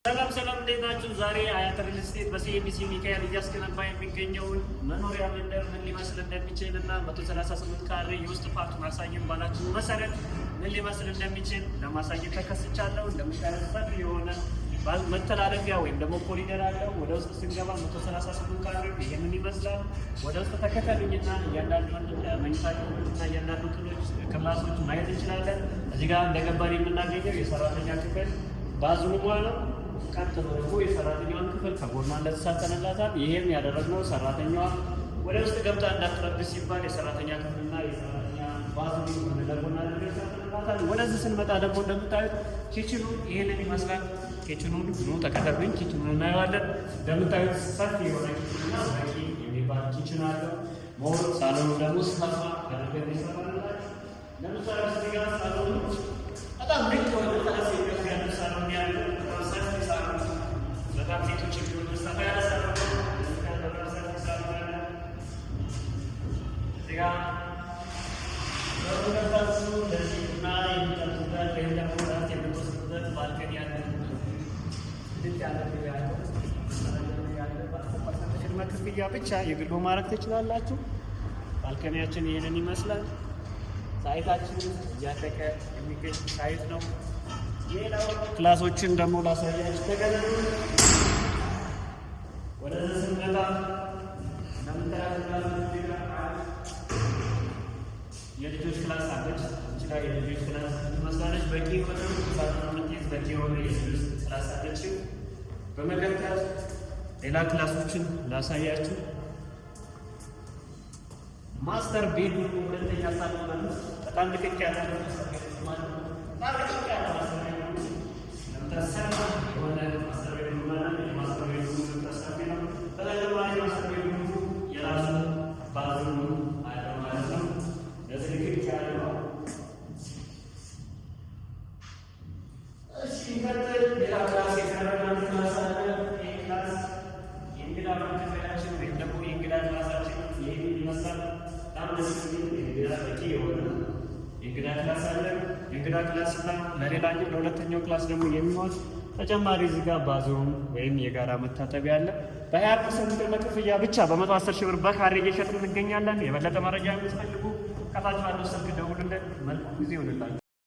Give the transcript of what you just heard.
ሰላም እንዴት ናችሁ? ዛሬ አያት ሪል ስቴት በሲኤምሲ ሚካኤል እያስገነባ የሚገኘውን መኖሪያ መንደር ምን ሊመስል እንደሚችል እና 138 ካሬ የውስጥ ፓርቱን አሳየን ባላችሁ መሰረት ምን ሊመስል እንደሚችል ለማሳየት ተከስቻለሁ። እንደምታዩት ሰፊ የሆነ መተላለፊያ ወይም ደግሞ ኮሪደር አለው። ወደ ውስጥ ስንገባ 138 ካሬ ይሄንን ይመስላል። ወደ ውስጥ ተከተሉኝና እያንዳንዱ መኝታ ክፍሎችና እያንዳንዱ ክላሶች ማየት እንችላለን። እዚህ ጋር እንደገባን የምናገኘው የሰራተኛ ክፍል ባዝሩሟ ነው። ቀጥሎ ደግሞ የሰራተኛዋን ክፍል ከጎኗ እንደተሳተነላታል። ይሄም ያደረግነው ሰራተኛዋ ወደ ውስጥ ገብታ እንዳትረብሽ ሲባል የሰራተኛ ክፍልና የሰራተኛ ባዝሩም እንደጎና እንደተሳተነላታል። ወደዚህ ስንመጣ ደግሞ እንደምታዩት ኪችኑ ይሄንን ይመስላል። ኪችኑን ነው ተከተሉኝ፣ ኪችኑን እናየዋለን። እንደምታዩት ሰፊ የሆነ ኪችንና በቂ የሚባል ኪችን አለው። ሞር ሳሎኑ ደግሞ ሰፋ ያደርገን ይሰራላል። ለምሳሌ እዚህ ጋር ሳሎኑ በጣም ልቅ የሆነ ታስ የሚያስያሉ ሳሎን ያለው በጣም ሴቶች የሚሆኑ ሰፋ ያለ ሳሎን እዚህ ጋር በሁለታሱ ለዚህ ቡና የሚጠጡበት ወይም ደግሞ ራት የምትወስዱበት ባልከን ያለ ልቅ ያለ ያለው ቅድመ ክፍያ ብቻ የግሎ ማድረግ ትችላላችሁ። ባልከኒያችን ይህንን ይመስላል። ሳይታችን እያለቀ የሚገኝ ሳይት ነው። ሌላው ክላሶችን ደግሞ ላሳያችሁ ተገለሉ። ወደዚህ ስንመጣ የልጆች ክላስ አለች። እች ላይ የልጆች ክላስ ትመስላለች። በቂ የሆነ ሳትመጤት በቂ የሆነ የልጆች ክላስ አለች። በመቀጠል ሌላ ክላሶችን ላሳያችሁ። ማስተር ቤድሩም ሁለተኛ ሳሎን በጣም ልቅቅ ያለ የእንግዳ ክላስ እና ለሌላኛው ለሁለተኛው ክላስ ደግሞ የሚሆን ተጨማሪ እዚህ ጋር ባዝሩም ወይም የጋራ መታጠቢያ አለ። በ20% ቅድመ ክፍያ ብቻ በ110 ሺህ ብር በካሬ እየሸጥን እንገኛለን። የበለጠ መረጃ የምትፈልጉ ከታች ባለው ስልክ ደውሉልን። መልካም ጊዜ ይሁንላችሁ።